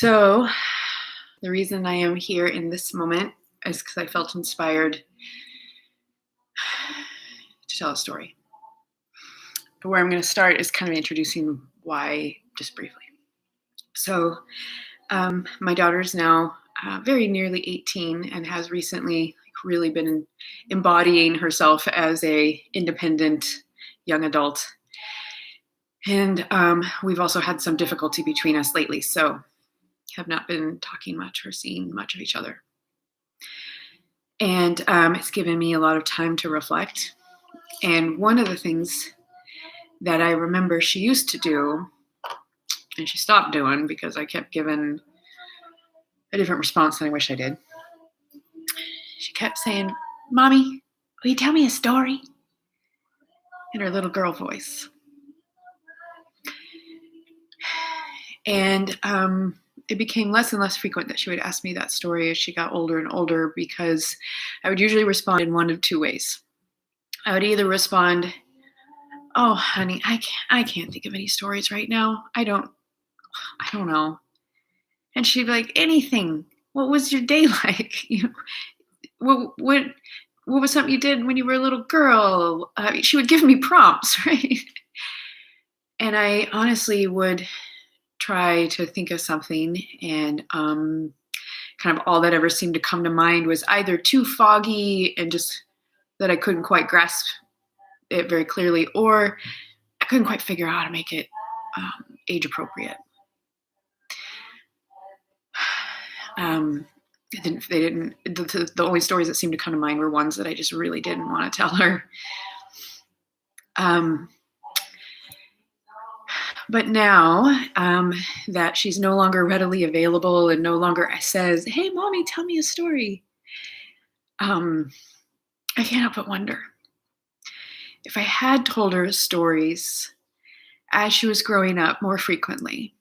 So, the reason I am here in this moment is because I felt inspired to tell a story. But where I'm going to start is kind of introducing why, just briefly. So, my daughter is now very nearly 18 and has recently really been embodying herself as a independent young adult. And we've also had some difficulty between us lately, so have not been talking much or seeing much of each other. And it's given me a lot of time to reflect. And one of the things that I remember she used to do, and she stopped doing because I kept giving a different response than I wish I did. She kept saying, "Mommy, will you tell me a story?" In her little girl voice. And it became less and less frequent that she would ask me that story as she got older and older, because I would usually respond in one of two ways. I would either respond, "Oh, honey, I can't think of any stories right now. I don't know." And she'd be like, "Anything. What was your day like? What was something you did when you were a little girl?" She would give me prompts, right? And I honestly would try to think of something, and kind of all that ever seemed to come to mind was either too foggy and just that I couldn't quite grasp it very clearly, or I couldn't quite figure out how to make it age appropriate. The only stories that seemed to come to mind were ones that I just really didn't want to tell her. But now that she's no longer readily available and no longer says, "Hey, mommy, tell me a story," I can't help but wonder if I had told her stories as she was growing up more frequently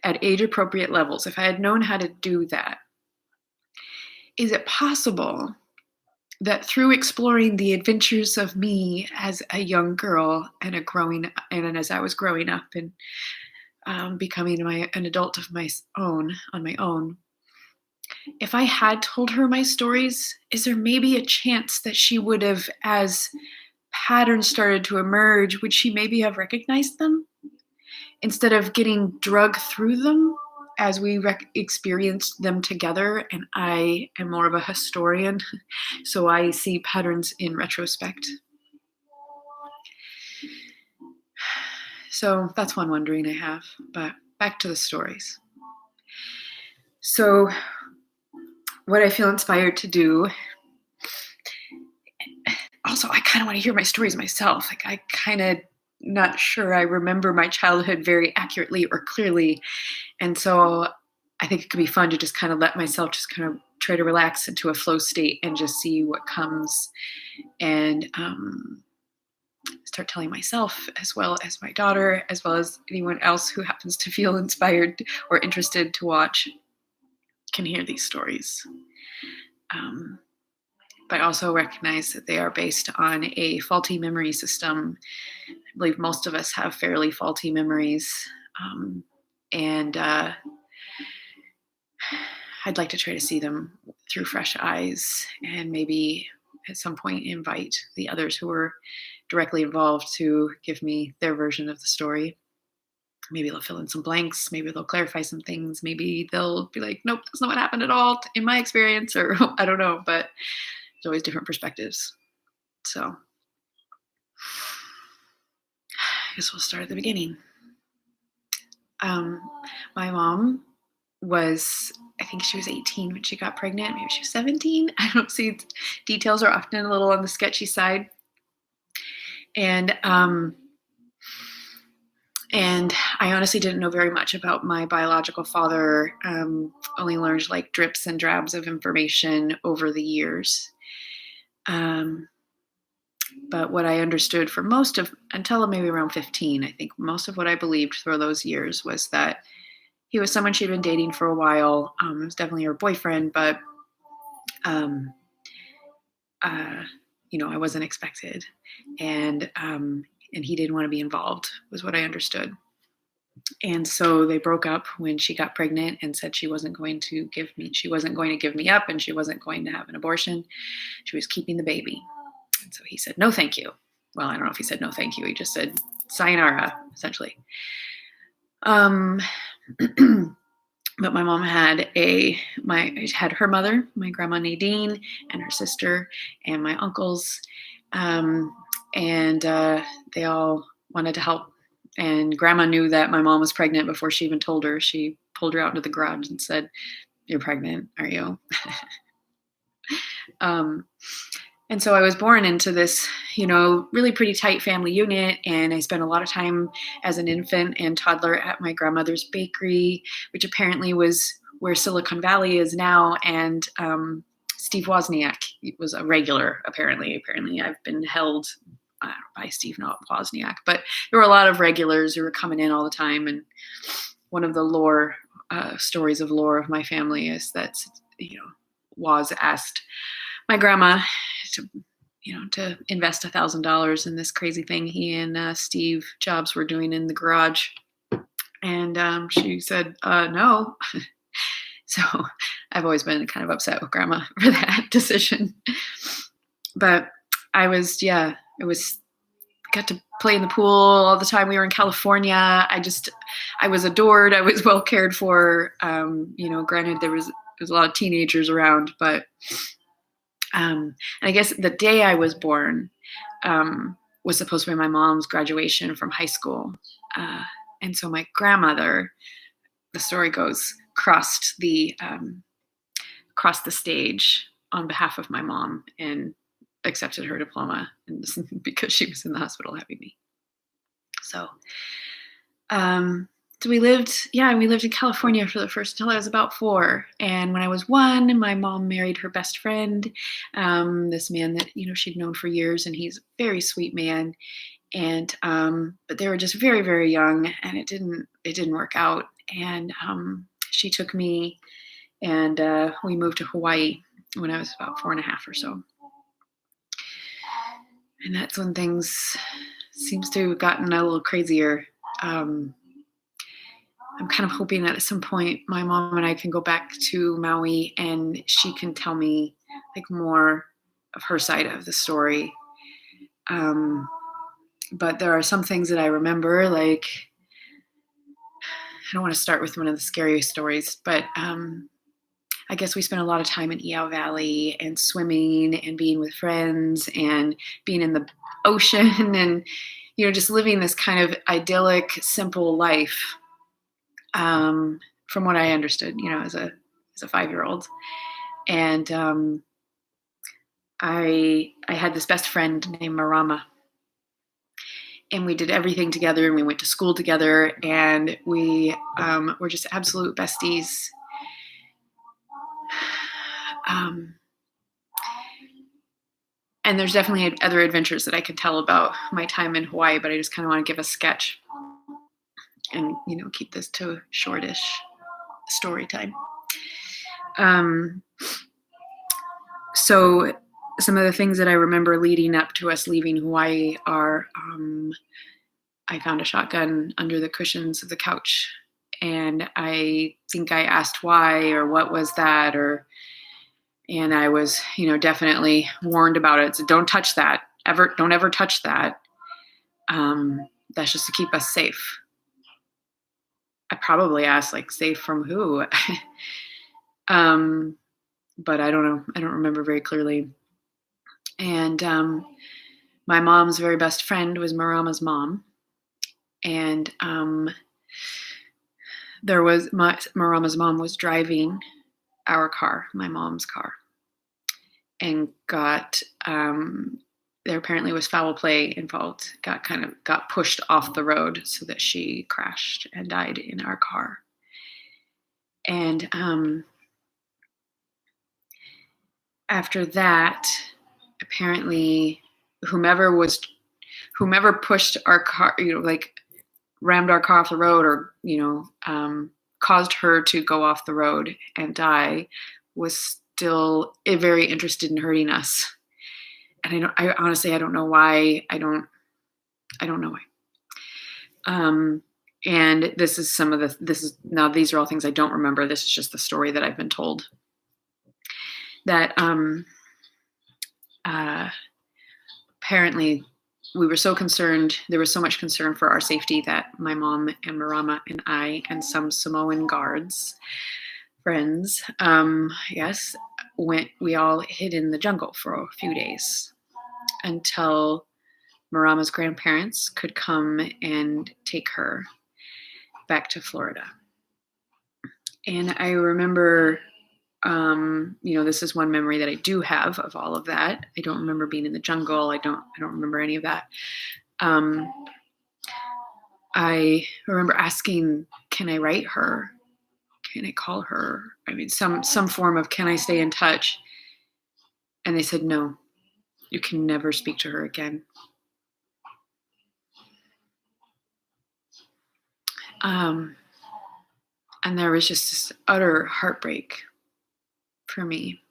at age appropriate levels, if I had known how to do that, is it possible that through exploring the adventures of me as a young girl and as I was growing up and becoming an adult of my own on my own, if I had told her my stories, is there maybe a chance that she would have, as patterns started to emerge, would she maybe have recognized them instead of getting drugged through them as we experienced them together? And I am more of a historian, so I see patterns in retrospect. So that's one wondering I have, but back to the stories. So what I feel inspired to do, also, I kind of want to hear my stories myself. Like, I kind of not sure I remember my childhood very accurately or clearly. And so I think it could be fun to just kind of let myself just kind of try to relax into a flow state and just see what comes, and start telling myself, as well as my daughter, as well as anyone else who happens to feel inspired or interested to watch, can hear these stories. But also recognize that they are based on a faulty memory system. I believe most of us have fairly faulty memories. And I'd like to try to see them through fresh eyes, and maybe at some point invite the others who were directly involved to give me their version of the story. Maybe they'll fill in some blanks. Maybe they'll clarify some things. Maybe they'll be like, "Nope, that's not what happened at all in my experience," or I don't know, but there's always different perspectives. So I guess we'll start at the beginning. My mom was, I think she was 18 when she got pregnant. Maybe she was 17. I don't see, details are often a little on the sketchy side. And I honestly didn't know very much about my biological father. Only learned like drips and drabs of information over the years. But what I understood for until maybe around 15, I think most of what I believed for those years was that he was someone she'd been dating for a while. It was definitely her boyfriend, but I wasn't expected, and he didn't want to be involved, was what I understood. And so they broke up when she got pregnant and said she wasn't going to give me up, and she wasn't going to have an abortion. She was keeping the baby. And so he said, no, thank you. Well, I don't know if he said no, thank you. He just said sayonara, essentially. But my mom had her mother, my grandma Nadine, and her sister, and my uncles, and they all wanted to help. And grandma knew that my mom was pregnant before she even told her. She pulled her out into the garage and said, "You're pregnant, are you?" And so I was born into this, really pretty tight family unit. And I spent a lot of time as an infant and toddler at my grandmother's bakery, which apparently was where Silicon Valley is now. And Steve Wozniak was a regular, apparently. Apparently I've been held by Steve Wozniak. But there were a lot of regulars who were coming in all the time. And one of the stories of lore of my family is that, Woz asked my grandma to invest $1,000 in this crazy thing he and Steve Jobs were doing in the garage. And she said, no. So I've always been kind of upset with grandma for that decision. But got to play in the pool all the time. We were in California. I was adored. I was well cared for. Granted, there was a lot of teenagers around, but and I guess the day I was born was supposed to be my mom's graduation from high school. And so my grandmother, the story goes, crossed the stage on behalf of my mom and accepted her diploma, and because she was in the hospital having me. So, we lived in California for the first till I was about 4. And when I was 1, my mom married her best friend, this man that, she'd known for years, and he's a very sweet man. And, but they were just very, very young, and it didn't work out. And, she took me, and, we moved to Hawaii when I was about 4.5 or so. And that's when things seems to have gotten a little crazier. I'm kind of hoping that at some point my mom and I can go back to Maui and she can tell me more of her side of the story. But there are some things that I remember, I don't want to start with one of the scariest stories, but I guess we spent a lot of time in Iao Valley and swimming and being with friends and being in the ocean and, just living this kind of idyllic, simple life. From what I understood, as a 5-year-old. And I had this best friend named Marama. And we did everything together, and we went to school together, and we were just absolute besties. And there's definitely other adventures that I could tell about my time in Hawaii, but I just kind of want to give a sketch and, keep this to shortish story time. So some of the things that I remember leading up to us leaving Hawaii are, I found a shotgun under the cushions of the couch, and I think I asked why or what was that, and I was, definitely warned about it. So don't touch that. Don't ever touch that. That's just to keep us safe. I probably asked, safe from who? But I don't know. I don't remember very clearly. And my mom's very best friend was Marama's mom. And Marama's mom was driving our car, my mom's car, and there apparently was foul play involved, got pushed off the road so that she crashed and died in our car. And after that, apparently whomever pushed our car, rammed our car off the road or, caused her to go off the road and die, was still very interested in hurting us. And I honestly don't know why. I don't know why. And this is some of the this is now these are all things I don't remember. This is just the story that I've been told that uh, apparently we were so concerned. There was so much concern for our safety that my mom and Marama and I and some Samoan guards friends, yes, we all hid in the jungle for a few days until Marama's grandparents could come and take her back to Florida. And I remember, this is one memory that I do have of all of that. I don't remember being in the jungle. I don't remember any of that. I remember asking, can I write her? Can I call her? I mean, some form of, can I stay in touch? And they said, no, you can never speak to her again. And there was just this utter heartbreak for me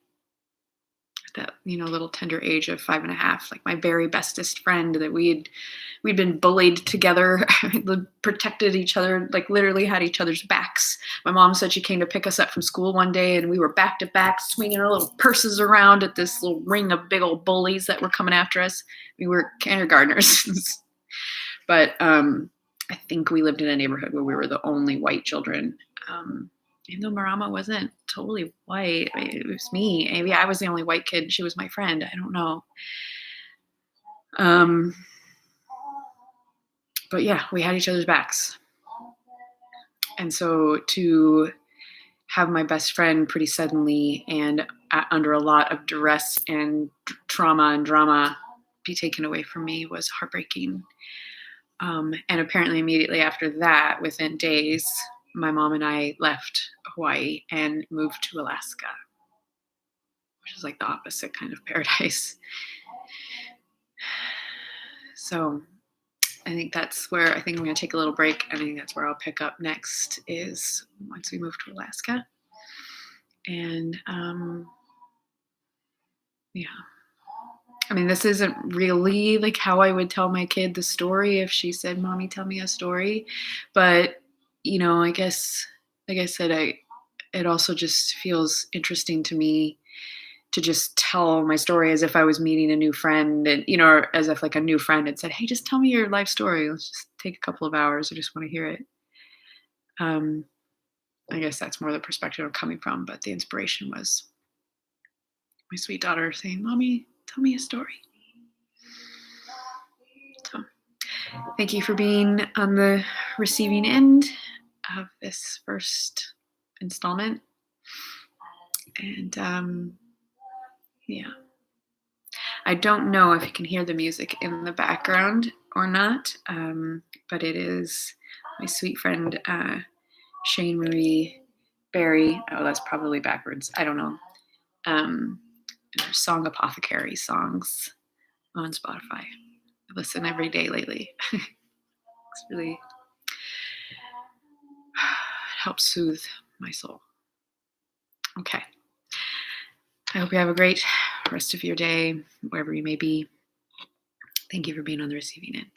at that, little tender age of 5.5, like my very bestest friend that we'd been bullied together, protected each other, like literally had each other's backs. My mom said she came to pick us up from school one day and we were back to back swinging our little purses around at this little ring of big old bullies that were coming after us. We were kindergartners. But I think we lived in a neighborhood where we were the only white children. Even though Marama wasn't totally white, it was me. Maybe I was the only white kid. She was my friend. I don't know. But yeah, we had each other's backs. And so to have my best friend pretty suddenly and under a lot of duress and trauma and drama be taken away from me was heartbreaking. And apparently immediately after that, within days, my mom and I left Hawaii and moved to Alaska, which is like the opposite kind of paradise. So I think that's where I'm going to take a little break. I think that's where I'll pick up next is once we move to Alaska. And yeah. I mean, this isn't really like how I would tell my kid the story if she said, Mommy, tell me a story. But, I guess, like I said, it also just feels interesting to me to just tell my story as if I was meeting a new friend and, or as if like a new friend had said, hey, just tell me your life story. Let's just take a couple of hours. I just want to hear it. I guess that's more the perspective I'm coming from, but the inspiration was my sweet daughter saying, Mommy, tell me a story. So thank you for being on the receiving end of this first installment. And yeah. I don't know if you can hear the music in the background or not, but it is my sweet friend Shane Marie Berry. Oh, that's probably backwards. I don't know. Song Apothecary songs on Spotify. I listen every day lately. It's really it helps soothe my soul. Okay. I hope you have a great rest of your day, wherever you may be. Thank you for being on the receiving end.